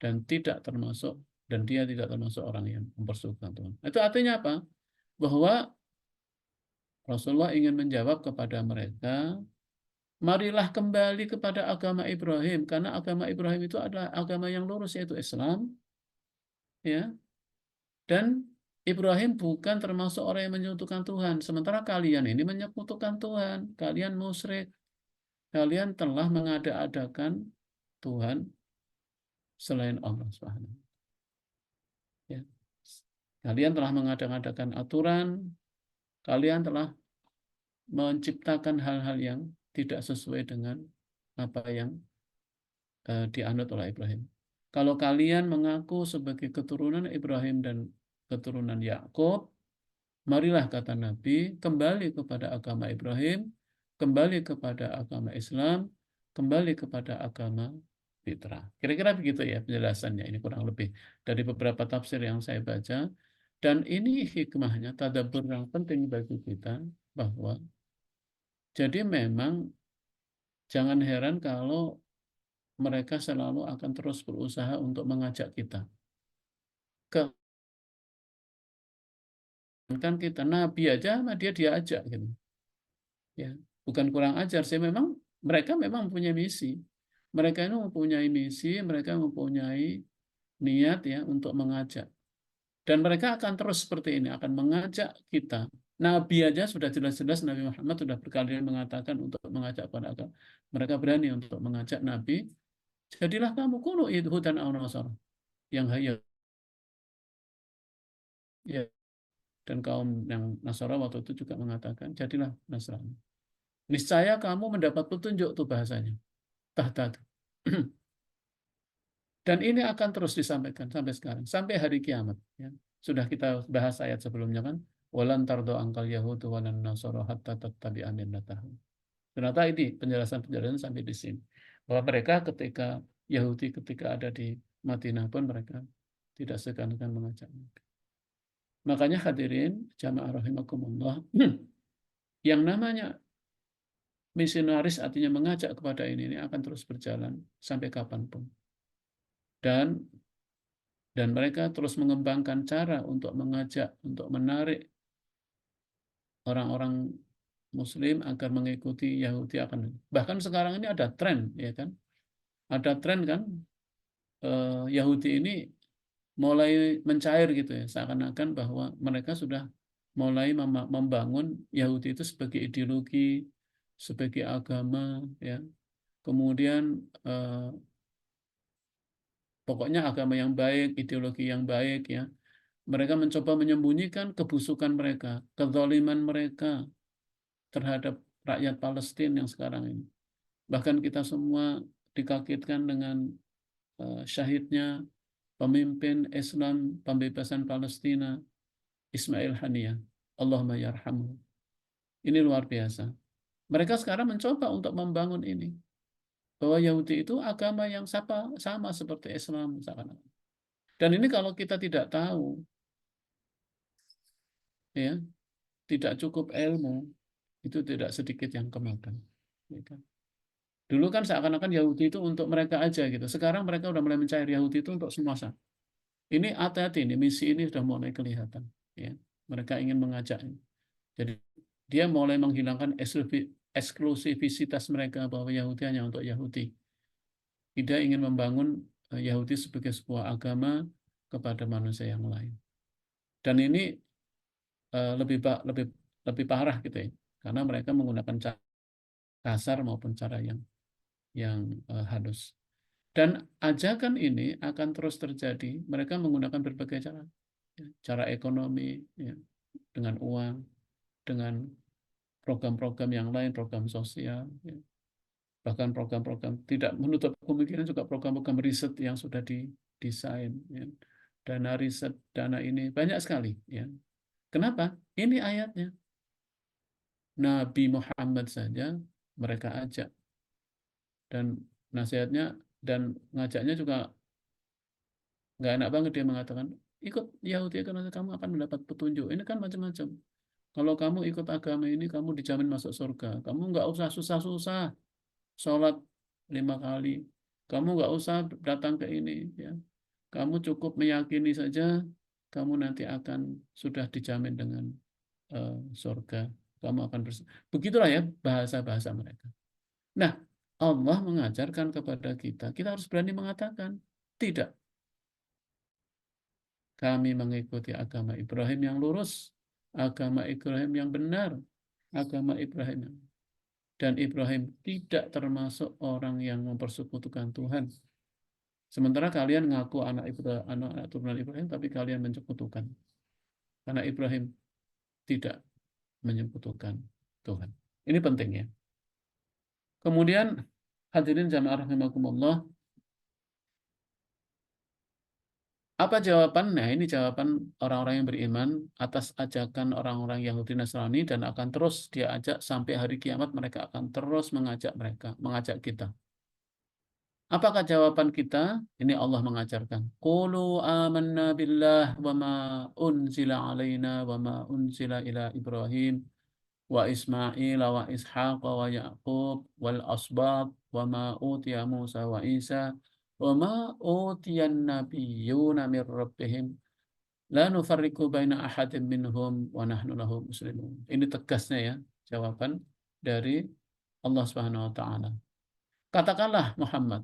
dan dia tidak termasuk orang yang mempersekutukan Tuhan. Itu artinya apa? Bahwa Rasulullah ingin menjawab kepada mereka, marilah kembali kepada agama Ibrahim, karena agama Ibrahim itu adalah agama yang lurus, yaitu Islam, ya. Dan Ibrahim bukan termasuk orang yang menyekutukan Tuhan, sementara kalian ini menyekutukan Tuhan, kalian musyrik, kalian telah mengada-adakan Tuhan selain Allah Subhanahu. Ya. Kalian telah mengada-adakan aturan, kalian telah menciptakan hal-hal yang tidak sesuai dengan apa yang dianut oleh Ibrahim. Kalau kalian mengaku sebagai keturunan Ibrahim dan keturunan Yakub, marilah, kata Nabi, kembali kepada agama Ibrahim, kembali kepada agama Islam, kembali kepada agama fitrah. Kira-kira begitu ya penjelasannya. Ini kurang lebih dari beberapa tafsir yang saya baca. Dan ini hikmahnya, tadabbur yang penting bagi kita, bahwa jadi memang jangan heran kalau mereka selalu akan terus berusaha untuk mengajak kita. Kan kita Nabi aja sama dia diajak gitu. Ya, bukan kurang ajar sih, memang mereka memang mempunyai misi. Mereka itu mempunyai misi, mereka mempunyai niat ya untuk mengajak. Dan mereka akan terus seperti ini, akan mengajak kita. Nabi aja sudah jelas-jelas, Nabi Muhammad sudah berkali mengatakan untuk mengajak pada agama. Mereka berani untuk mengajak Nabi, jadilah kamu kuno hudan au nasara, yang hayat ya. Dan kaum yang Nasara waktu itu juga mengatakan, jadilah Nasrani. Niscaya kamu mendapat petunjuk, tuh bahasanya. Tahta. Dan ini akan terus disampaikan sampai sekarang, sampai hari kiamat. Ya. Sudah kita bahas ayat sebelumnya kan, walan tardo angkal yahudu walan nasoro hatta tattabi'a millatahum. Ternyata ini penjelasan-penjelasan sampai di sini. Bahwa mereka ketika Yahudi ketika ada di Madinah pun mereka tidak segan-segan mengajak mereka. Makanya hadirin jamaah rahimakumullah, yang namanya misionaris artinya mengajak kepada ini akan terus berjalan sampai kapanpun. Dan mereka terus mengembangkan cara untuk mengajak, untuk menarik orang-orang Muslim agar mengikuti Yahudi akan. Bahkan sekarang ini ada tren, ya kan? Ada tren kan, Yahudi ini mulai mencair gitu ya, seakan-akan bahwa mereka sudah mulai membangun Yahudi itu sebagai ideologi, sebagai agama, ya. Kemudian pokoknya agama yang baik, ideologi yang baik, ya. Mereka mencoba menyembunyikan kebusukan mereka, kezaliman mereka terhadap rakyat Palestina yang sekarang ini. Bahkan kita semua dikagetkan dengan syahidnya pemimpin Islam pembebasan Palestina, Ismail Haniyah. Allahumma yarhamhu. Ini luar biasa. Mereka sekarang mencoba untuk membangun ini. Bahwa Yahudi itu agama yang sama seperti Islam. Dan ini kalau kita tidak tahu, ya, tidak cukup ilmu, itu tidak sedikit yang kemakan. Ya kan? Dulu kan seakan-akan Yahudi itu untuk mereka aja gitu. Sekarang mereka udah mulai mencair Yahudi itu untuk semua. Ini hati-hati, ini misi ini sudah mulai kelihatan. Ya. Mereka ingin mengajak. Jadi dia mulai menghilangkan eksklusivitas mereka bahwa Yahudi hanya untuk Yahudi. Dia ingin membangun Yahudi sebagai sebuah agama kepada manusia yang lain. Dan ini lebih lebih lebih parah gitu ya. Karena mereka menggunakan cara kasar maupun cara yang halus. Dan ajakan ini akan terus terjadi. Mereka menggunakan berbagai cara, ya. Cara ekonomi, ya, dengan uang, dengan program-program yang lain, program sosial, ya. Bahkan program-program tidak menutup kemungkinan juga program-program riset yang sudah didesain, ya. Dana riset, dana ini banyak sekali, ya. Kenapa? Ini ayatnya. Nabi Muhammad saja mereka ajak, dan nasihatnya dan ngajaknya juga nggak enak banget. Dia mengatakan, ikut Yahudi karena kamu akan mendapat petunjuk. Ini kan macam-macam. Kalau kamu ikut agama ini, kamu dijamin masuk surga. Kamu nggak usah susah-susah sholat 5 kali. Kamu nggak usah datang ke ini, ya. Kamu cukup meyakini saja, kamu nanti akan sudah dijamin dengan surga. Kamu akan begitulah ya bahasa-bahasa mereka. Nah, Allah mengajarkan kepada kita, kita harus berani mengatakan tidak. Kami mengikuti agama Ibrahim yang lurus, agama Ibrahim yang benar, agama Ibrahim. Dan Ibrahim tidak termasuk orang yang mempersekutukan Tuhan. Sementara kalian ngaku anak turunan Ibrahim, tapi kalian menyekutukan. Karena Ibrahim tidak menyekutukan Tuhan. Ini penting ya. Kemudian hadirin jamaah rahimakumullah, apa jawaban? Nah, ini jawaban orang-orang yang beriman atas ajakan orang-orang Yahudi Nasrani, dan akan terus dia ajak sampai hari kiamat. Mereka akan terus mengajak kita. Apakah jawaban kita? Ini Allah mengajarkan. Qulu amanna billah wa ma unzila alaina wa ma unzila ila Ibrahim wa Ismail wa Ishaq wa Yaqub wal asbat wa ma utiya Musa wa Isa wa ma utiyan nabiyyuna min rabbihim la nufarriqu baina ahadin minhum wa nahnu lahu muslimun. Ini tegasnya ya jawaban dari Allah Subhanahu wa taala. Katakanlah Muhammad,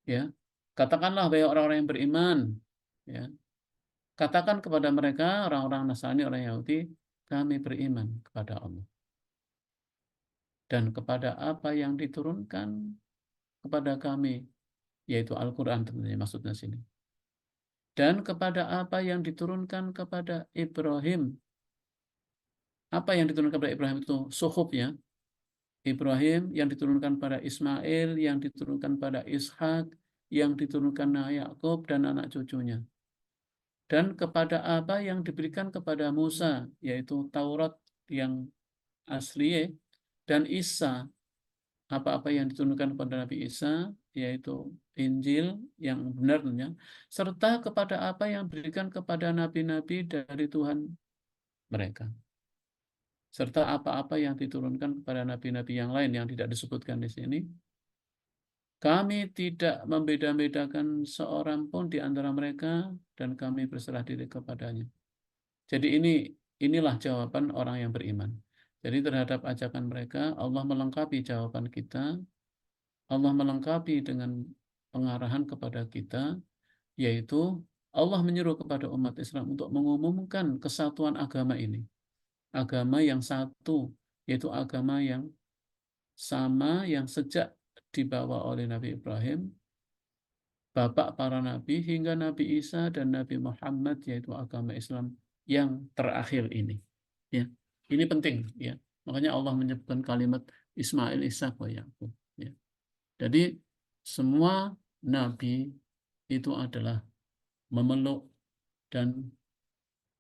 ya. Katakanlah wahai orang-orang yang beriman, ya. Katakan kepada mereka orang-orang Nasrani, orang Yahudi, kami beriman kepada Allah dan kepada apa yang diturunkan kepada kami, yaitu Al-Qur'an tentunya maksudnya sini. Dan kepada apa yang diturunkan kepada Ibrahim. Apa yang diturunkan kepada Ibrahim itu suhuf ya. Ibrahim yang diturunkan pada Ismail, yang diturunkan pada Ishak, yang diturunkan Yakub dan anak cucunya. Dan kepada apa yang diberikan kepada Musa, yaitu Taurat yang asli, dan Isa, apa-apa yang diturunkan kepada Nabi Isa, yaitu Injil yang benarnya, serta kepada apa yang diberikan kepada nabi-nabi dari Tuhan mereka. Serta apa-apa yang diturunkan kepada nabi-nabi yang lain yang tidak disebutkan di sini. Kami tidak membeda-bedakan seorang pun di antara mereka dan kami berserah diri kepadanya. Jadi inilah jawaban orang yang beriman. Jadi terhadap ajakan mereka, Allah melengkapi jawaban kita, Allah melengkapi dengan pengarahan kepada kita, yaitu Allah menyuruh kepada umat Islam untuk mengumumkan kesatuan agama ini. Agama yang satu, yaitu agama yang sama yang sejak dibawa oleh Nabi Ibrahim, bapak para nabi hingga Nabi Isa dan Nabi Muhammad, yaitu agama Islam yang terakhir ini. Ya, ini penting ya. Makanya Allah menyebutkan kalimat Ismail, Ishak, wa Yakub. Ya. Jadi semua nabi itu adalah memeluk dan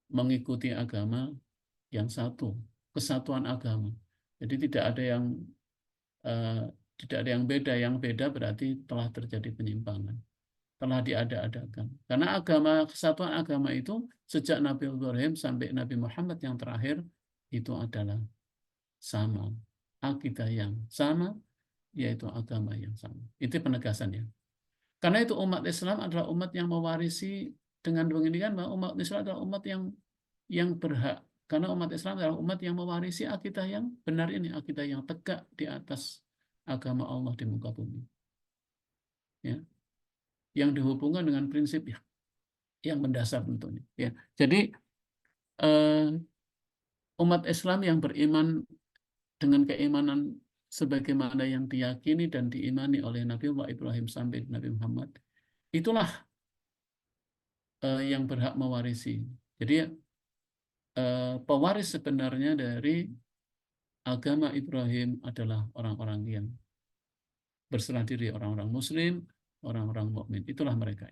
mengikuti agama yang satu, kesatuan agama. Jadi tidak ada yang eh, tidak ada yang beda. Yang beda berarti telah terjadi penyimpangan, telah diada-adakan. Karena kesatuan agama itu sejak Nabi Ibrahim sampai Nabi Muhammad yang terakhir itu adalah sama, akidah yang sama, yaitu agama yang sama. Itu penegasannya. Karena itu umat Islam adalah umat yang mewarisi, dengan demikian bahwa umat Islam adalah umat yang berhak. Karena umat Islam adalah umat yang mewarisi akidah yang benar ini, akidah yang tegak di atas agama Allah di muka bumi. Ya, yang dihubungkan dengan prinsip yang mendasar tentunya. Ya, jadi umat Islam yang beriman dengan keimanan sebagaimana yang diyakini dan diimani oleh Nabi Allah Ibrahim sampai Nabi Muhammad, itulah yang berhak mewarisi. Jadi pewaris sebenarnya dari agama Ibrahim adalah orang-orang yang berserah diri, orang-orang Muslim, orang-orang mukmin. Itulah mereka.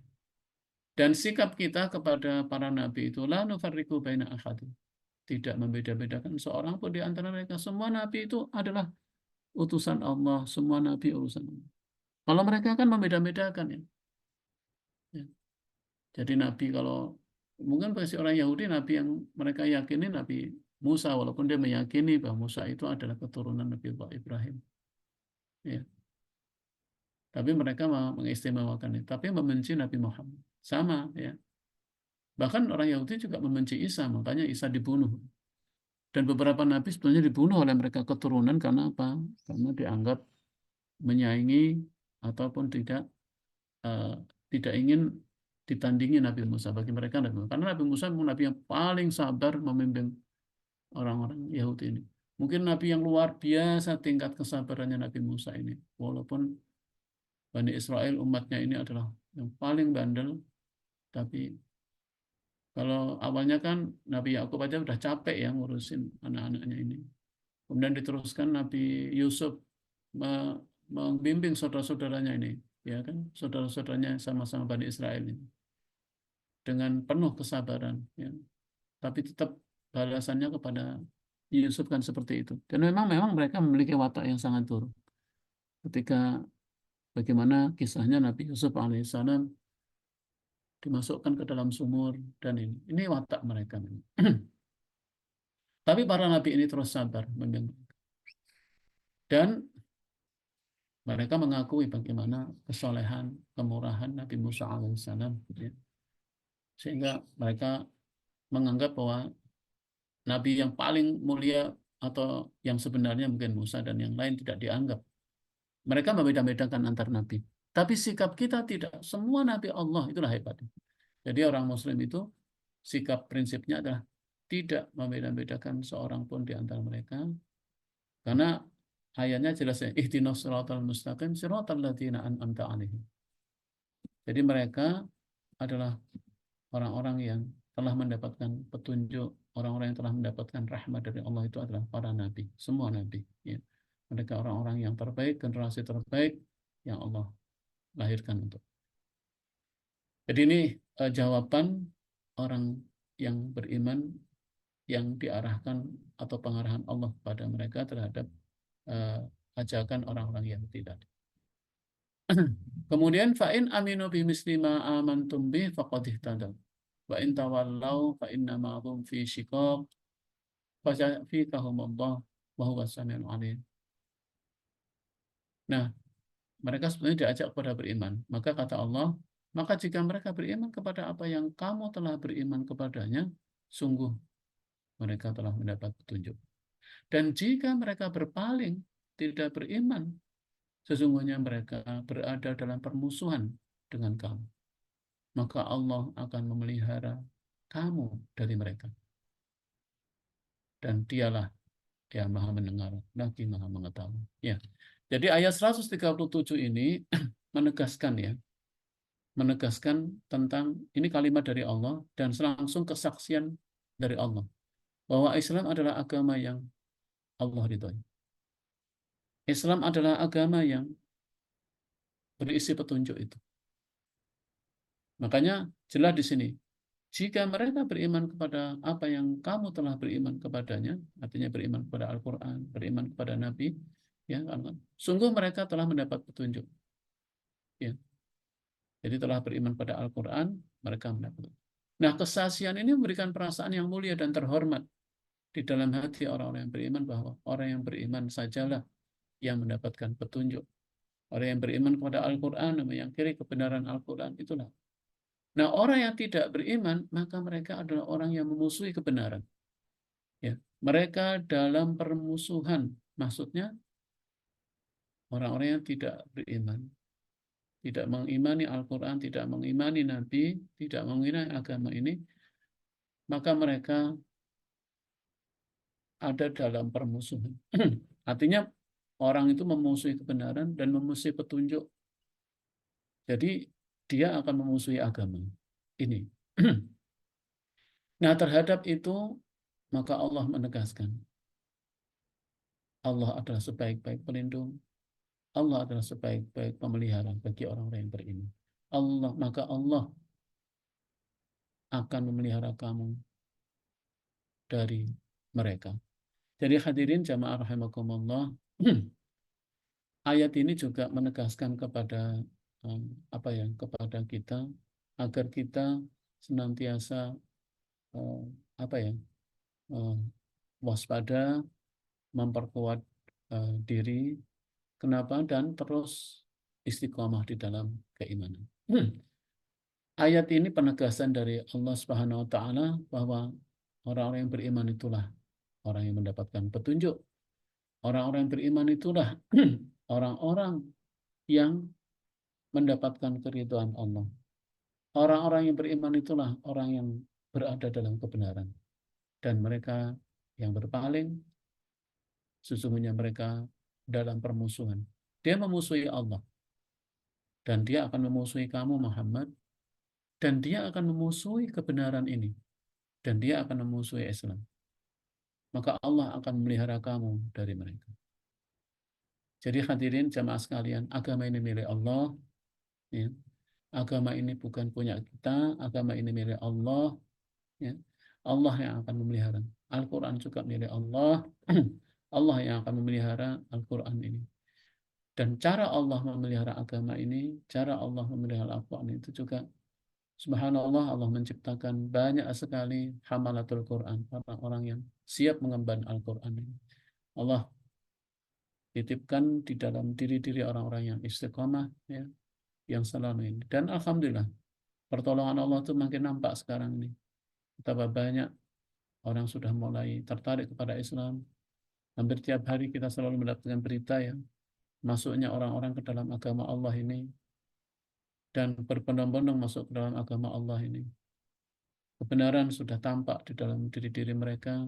Dan sikap kita kepada para nabi itu la nufarriqu baina ahadin. Tidak membeda-bedakan seorang pun di antara mereka. Semua nabi itu adalah utusan Allah, semua nabi urusan Allah. Kalau mereka kan membeda-bedakan ya. Ya. Jadi nabi kalau mungkin bagi orang Yahudi, nabi yang mereka yakini Nabi Musa, walaupun dia meyakini bahwa Musa itu adalah keturunan Nabi Ibrahim. Ya. Tapi mereka mengistimewakan itu, tapi membenci Nabi Muhammad. Sama ya. Bahkan orang Yahudi juga membenci Isa, makanya Isa dibunuh. Dan beberapa nabi sebenarnya dibunuh oleh mereka keturunan karena apa? Karena dianggap menyaingi ataupun eh, tidak ingin ditandingi Nabi Musa. Bagi mereka Nabi Musa. Karena Nabi Musa memang nabi yang paling sabar memimpin orang-orang Yahudi ini. Mungkin nabi yang luar biasa tingkat kesabarannya Nabi Musa ini. Walaupun Bani Israel umatnya ini adalah yang paling bandel, tapi kalau awalnya kan Nabi Yakub aja udah capek ya ngurusin anak-anaknya ini. Kemudian diteruskan Nabi Yusuf membimbing saudara-saudaranya ini, ya kan, saudara-saudaranya sama-sama Bani Israel ini dengan penuh kesabaran, ya. Tapi tetap balasannya kepada Yusuf kan seperti itu. Dan memang mereka memiliki watak yang sangat buruk. Ketika Bagaimana kisahnya Nabi Yusuf alaihissalam dimasukkan ke dalam sumur dan ini watak mereka. Tapi para nabi ini terus sabar dan mereka mengakui bagaimana kesolehan, kemurahan Nabi Musa alaihissalam, ya. Sehingga mereka menganggap bahwa nabi yang paling mulia atau yang sebenarnya mungkin Musa dan yang lain tidak dianggap. Mereka membeda-bedakan antar nabi. Tapi sikap kita tidak. Semua nabi Allah itulah hebatnya. Jadi orang Muslim itu sikap prinsipnya adalah tidak membeda-bedakan seorang pun di antara mereka. Karena ayatnya jelas ya, ihdinas siratal mustaqim siratal ladzina an'amta 'alaihim. Jadi mereka adalah orang-orang yang telah mendapatkan petunjuk, orang-orang yang telah mendapatkan rahmat dari Allah itu adalah para nabi, semua nabi, ya. Mereka orang-orang yang terbaik, generasi terbaik yang Allah lahirkan untuk. Jadi ini jawaban orang yang beriman yang diarahkan atau pengarahan Allah kepada mereka terhadap ajakan orang-orang yang tidak. Kemudian fa'in aminu bimisli ma amantum bih faqad ihtadaw. Wa in tawallaw fa inna ma hum fi shiqaq fa sayfikahumullah wa huwa samiul alim. Nah, mereka sebenarnya diajak kepada beriman. Maka kata Allah, maka jika mereka beriman kepada apa yang kamu telah beriman kepadanya, sungguh mereka telah mendapat petunjuk. Dan jika mereka berpaling, tidak beriman, sesungguhnya mereka berada dalam permusuhan dengan kamu. Maka Allah akan memelihara kamu dari mereka. Dan dialah yang maha mendengar, lagi maha mengetahui. Ya. Jadi ayat 137 ini menegaskan ya, menegaskan tentang ini kalimat dari Allah dan langsung kesaksian dari Allah bahwa Islam adalah agama yang Allah ridhoi. Islam adalah agama yang berisi petunjuk itu. Makanya jelas di sini, jika mereka beriman kepada apa yang kamu telah beriman kepadanya, artinya beriman kepada Al-Quran, beriman kepada Nabi, ya, sungguh mereka telah mendapat petunjuk. Ya. Jadi telah beriman pada Al-Quran, mereka mendapat. Nah, kesaksian ini memberikan perasaan yang mulia dan terhormat di dalam hati orang-orang yang beriman bahwa orang yang beriman sajalah yang mendapatkan petunjuk. Orang yang beriman kepada Al-Quran, meyakini kebenaran Al-Quran, itulah. Nah, orang yang tidak beriman, maka mereka adalah orang yang memusuhi kebenaran. Ya. Mereka dalam permusuhan, maksudnya orang-orang yang tidak beriman, tidak mengimani Al-Quran, tidak mengimani Nabi, tidak mengimani agama ini, maka mereka ada dalam permusuhan. Artinya orang itu memusuhi kebenaran dan memusuhi petunjuk. Jadi dia akan memusuhi agama ini. Nah, terhadap itu maka Allah menegaskan Allah adalah sebaik-baik pelindung. Allah adalah sebaik-baik pemelihara bagi orang-orang yang beriman. Maka Allah akan memelihara kamu dari mereka. Jadi hadirin jamaah rahimakumullah, ayat ini juga menegaskan kepada apa ya, kepada kita agar kita senantiasa eh, apa ya, eh, waspada, memperkuat diri. Kenapa? Dan terus istiqomah di dalam keimanan. Ayat ini penegasan dari Allah Subhanahu wa taala bahwa orang-orang yang beriman itulah orang yang mendapatkan petunjuk. Orang-orang yang beriman itulah orang-orang yang mendapatkan keridhaan Allah. Orang-orang yang beriman itulah orang yang berada dalam kebenaran. Dan mereka yang berpaling, sesungguhnya mereka dalam permusuhan. Dia memusuhi Allah. Dan dia akan memusuhi kamu Muhammad. Dan dia akan memusuhi kebenaran ini. Dan dia akan memusuhi Islam. Maka Allah akan memelihara kamu dari mereka. Jadi hadirin jamaah sekalian, agama ini milik Allah. Ya. Agama ini bukan punya kita, agama ini milik Allah. Ya. Allah yang akan memelihara. Al-Quran juga milik Allah. Allah yang akan memelihara Al-Quran ini. Dan cara Allah memelihara agama ini, cara Allah memelihara Al-Quran itu juga, subhanallah, Allah menciptakan banyak sekali hamalatul Quran, orang-orang yang siap mengemban Al-Quran ini. Allah titipkan di dalam diri-diri orang-orang yang istiqomah, ya, yang selalu ini. Dan alhamdulillah, pertolongan Allah itu makin nampak sekarang ini. Betapa banyak orang sudah mulai tertarik kepada Islam. Hampir tiap hari kita selalu mendapatkan berita ya, masuknya orang-orang ke dalam agama Allah ini dan berbondong-bondong masuk ke dalam agama Allah ini. Kebenaran sudah tampak di dalam diri-diri mereka.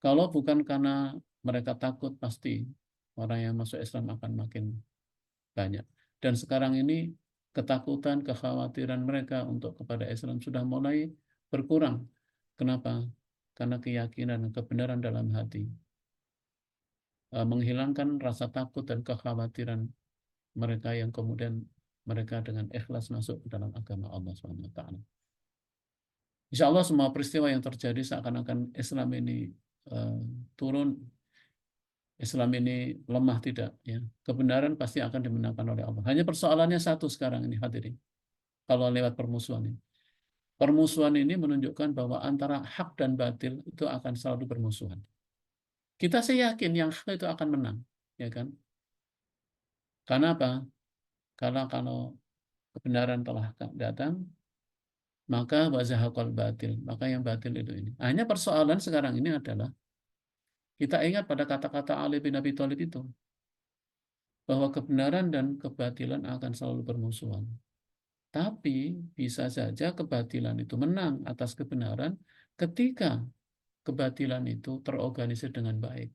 Kalau bukan karena mereka takut, pasti orang yang masuk Islam akan makin banyak. Dan sekarang ini ketakutan, kekhawatiran mereka untuk kepada Islam sudah mulai berkurang. Kenapa? Karena keyakinan dan kebenaran dalam hati. Menghilangkan rasa takut dan kekhawatiran mereka yang kemudian mereka dengan ikhlas masuk ke dalam agama Allah SWT. Insya Allah semua peristiwa yang terjadi seakan-akan Islam ini turun, Islam ini lemah, tidak. Ya. Kebenaran pasti akan dimenangkan oleh Allah. Hanya persoalannya satu sekarang ini, hadirin. Kalau lewat permusuhan ini. Permusuhan ini menunjukkan bahwa antara hak dan batil itu akan selalu bermusuhan. Kita sih yakin yang hak itu akan menang, ya kan? Karena apa? Karena kalau kebenaran telah datang, maka wazahaqal batil, maka yang batil itu ini. Hanya persoalan sekarang ini adalah kita ingat pada kata-kata Ali bin Abi Thalib itu, bahwa kebenaran dan kebatilan akan selalu bermusuhan. Tapi bisa saja kebatilan itu menang atas kebenaran ketika kebatilan itu terorganisir dengan baik.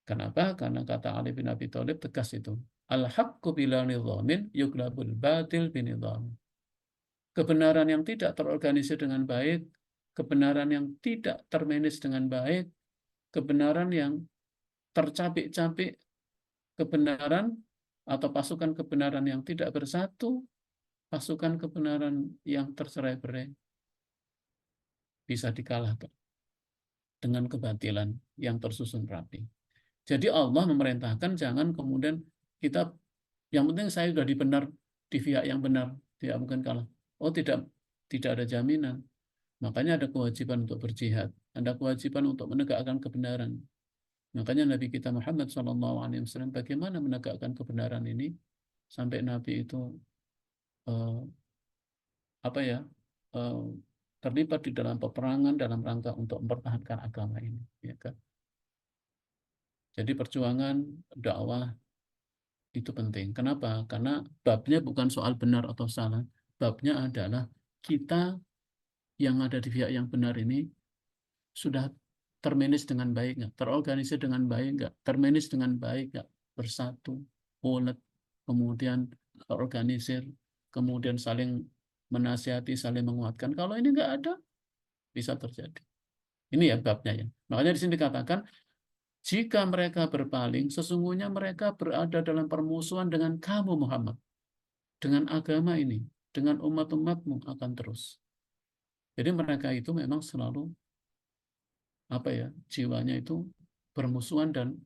Kenapa? Karena kata Ali bin Abi Thalib tegas itu. Al-haqqu bila nidhamin yuglabul batil binidham. Kebenaran yang tidak terorganisir dengan baik, kebenaran yang tidak termanage dengan baik, kebenaran yang tercapik-capik, kebenaran atau pasukan kebenaran yang tidak bersatu, pasukan kebenaran yang tercerai-berai, bisa dikalahkan dengan kebatilan yang tersusun rapi. Jadi Allah memerintahkan jangan kemudian kita, yang penting saya sudah dibenar di pihak yang benar, tidak mungkin kalah. Oh tidak, tidak ada jaminan. Makanya ada kewajiban untuk berjihad, ada kewajiban untuk menegakkan kebenaran. Makanya Nabi kita Muhammad SAW bagaimana menegakkan kebenaran ini sampai Nabi itu eh, apa ya eh, terlibat di dalam peperangan dalam rangka untuk mempertahankan agama ini, ya kan? Jadi perjuangan dakwah itu penting. Kenapa? Karena babnya bukan soal benar atau salah. Babnya adalah kita yang ada di pihak yang benar ini sudah termanage dengan baik nggak? Terorganisir dengan baik nggak? Termanage dengan baik nggak? Bersatu, ulet, kemudian terorganisir, kemudian saling menasihati, saling menguatkan. Kalau ini nggak ada, bisa terjadi. Ini ya babnya ya. Makanya di sini dikatakan, jika mereka berpaling, sesungguhnya mereka berada dalam permusuhan dengan kamu Muhammad, dengan agama ini, dengan umat-umatmu akan terus. Jadi mereka itu memang selalu apa ya, jiwanya itu bermusuhan dan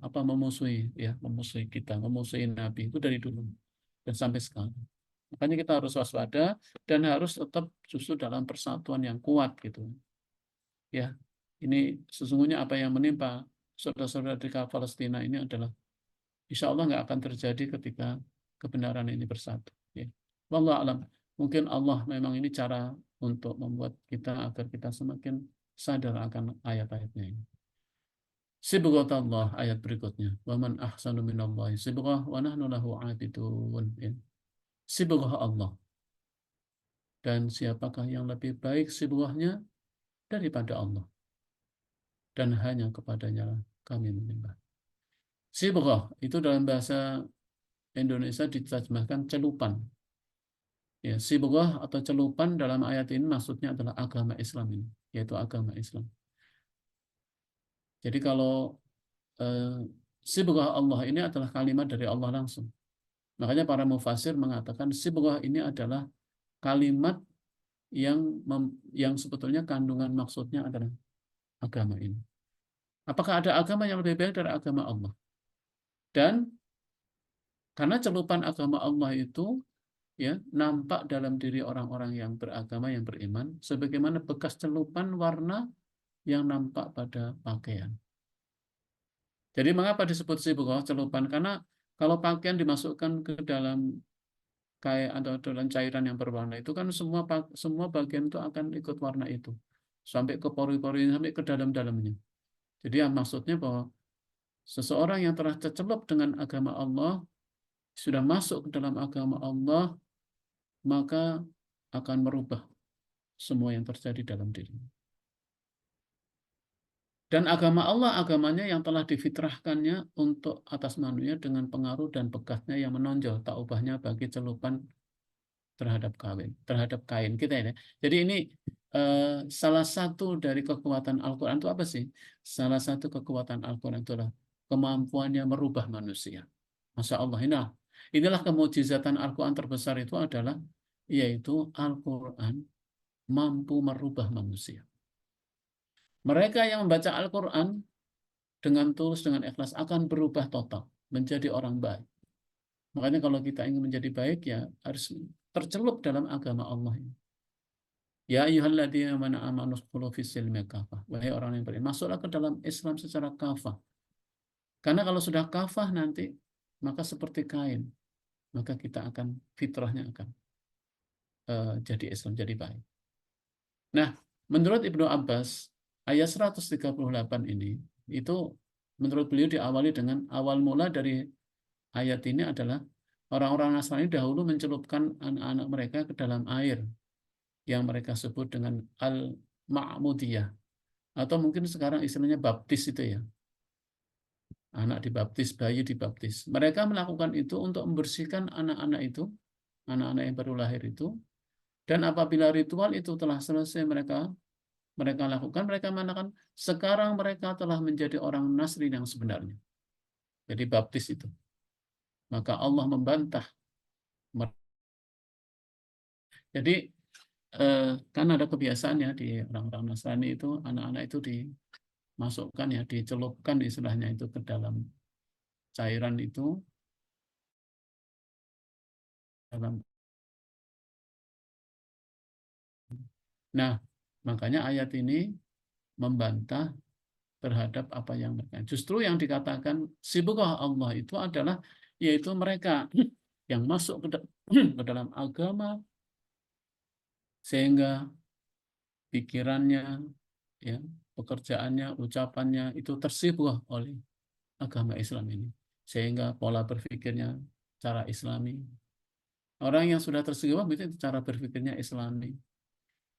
memusuhi ya, memusuhi kita, memusuhi Nabi itu dari dulu dan sampai sekarang. Makanya kita harus waspada dan harus tetap justru dalam persatuan yang kuat gitu. Ya, ini sesungguhnya apa yang menimpa saudara-saudara di Palestina ini adalah insya Allah nggak akan terjadi ketika kebenaran ini bersatu. Ya. Wallahu alam. Mungkin Allah memang ini cara untuk membuat kita agar kita semakin sadar akan ayat-ayatnya ini. Sibghat Allah, ayat berikutnya. Wa man ahsanu minallahi sibghah wa nahnu lahu abidun. Ya. Sibghah Allah. Dan siapakah yang lebih baik sibghahnya daripada Allah? Dan hanya kepadanya kami menyembah. Sibghah itu dalam bahasa Indonesia diterjemahkan celupan. Ya, sibghah atau celupan dalam ayat ini maksudnya adalah agama Islam ini, yaitu agama Islam. Jadi kalau eh, sibghah Allah ini adalah kalimat dari Allah langsung. Makanya para mufasir mengatakan sibghah ini adalah kalimat yang yang sebetulnya kandungan maksudnya adalah agama ini. Apakah ada agama yang lebih baik dari agama Allah? Dan karena celupan agama Allah itu ya nampak dalam diri orang-orang yang beragama, yang beriman, sebagaimana bekas celupan warna yang nampak pada pakaian. Jadi mengapa disebut sibghah celupan? Karena kalau pakaian dimasukkan ke dalam kayak atau dalam cairan yang berwarna itu kan semua bagian itu akan ikut warna itu sampai ke pori-pori, sampai ke dalam-dalamnya. Jadi yang maksudnya bahwa seseorang yang telah tercelup dengan agama Allah, sudah masuk ke dalam agama Allah, maka akan merubah semua yang terjadi dalam dirinya. Dan agama Allah, agamanya yang telah difitrahkannya untuk atas manusia dengan pengaruh dan bekasnya yang menonjol, tak ubahnya bagi celupan terhadap kain kita ini. Jadi ini salah satu dari kekuatan Al-Quran itu apa sih? Salah satu kekuatan Al-Quran itu adalah kemampuannya merubah manusia. Masya Allah. Inilah kemujizatan Al-Quran terbesar itu adalah yaitu Al-Quran mampu merubah manusia. Mereka yang membaca Al-Quran dengan tulus, dengan ikhlas akan berubah total menjadi orang baik. Makanya kalau kita ingin menjadi baik ya harus tercelup dalam agama Allah. Ya ayyuhalladzina amanu udkhulu fis-silmi kafah. Wahai orang yang beriman, masuklah ke dalam Islam secara kafah. Karena kalau sudah kafah nanti maka seperti kain, maka kita akan fitrahnya akan jadi Islam, jadi baik. Nah, menurut Ibnu Abbas, ayat 138 ini, itu menurut beliau diawali dengan awal mula dari ayat ini adalah orang-orang Nasrani dahulu mencelupkan anak-anak mereka ke dalam air yang mereka sebut dengan al-ma'mudiyah. Atau mungkin sekarang istilahnya baptis itu ya. Anak dibaptis, bayi dibaptis. Mereka melakukan itu untuk membersihkan anak-anak itu, anak-anak yang baru lahir itu. Dan apabila ritual itu telah selesai mereka lakukan, mereka mengatakan sekarang mereka telah menjadi orang Nasri yang sebenarnya. Jadi baptis itu. Maka Allah membantah. Jadi kan ada kebiasaan ya di orang-orang Nasrani itu anak-anak itu dimasukkan ya, dicelupkan istilahnya itu ke dalam cairan itu dalam. Nah, makanya ayat ini membantah terhadap apa yang mereka. Justru yang dikatakan sibghah Allah itu adalah yaitu mereka yang masuk ke dalam agama sehingga pikirannya, ya, pekerjaannya, ucapannya itu tersibghah oleh agama Islam ini. Sehingga pola berpikirnya cara Islami. Orang yang sudah tersibghah itu cara berpikirnya Islami.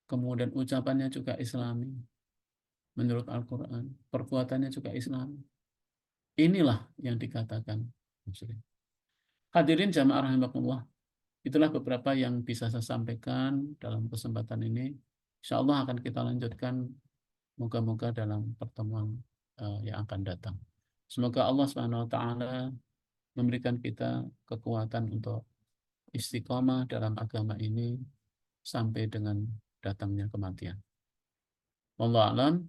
Kemudian ucapannya juga Islami. Menurut Al-Quran. Perbuatannya juga Islami. Inilah yang dikatakan Muslim. Hadirin jamaah rahimakumullah. Itulah beberapa yang bisa saya sampaikan dalam kesempatan ini. Insya Allah akan kita lanjutkan moga-moga dalam pertemuan yang akan datang. Semoga Allah Subhanahu wa taala memberikan kita kekuatan untuk istiqomah dalam agama ini sampai dengan datangnya kematian. Wallahu a'lam.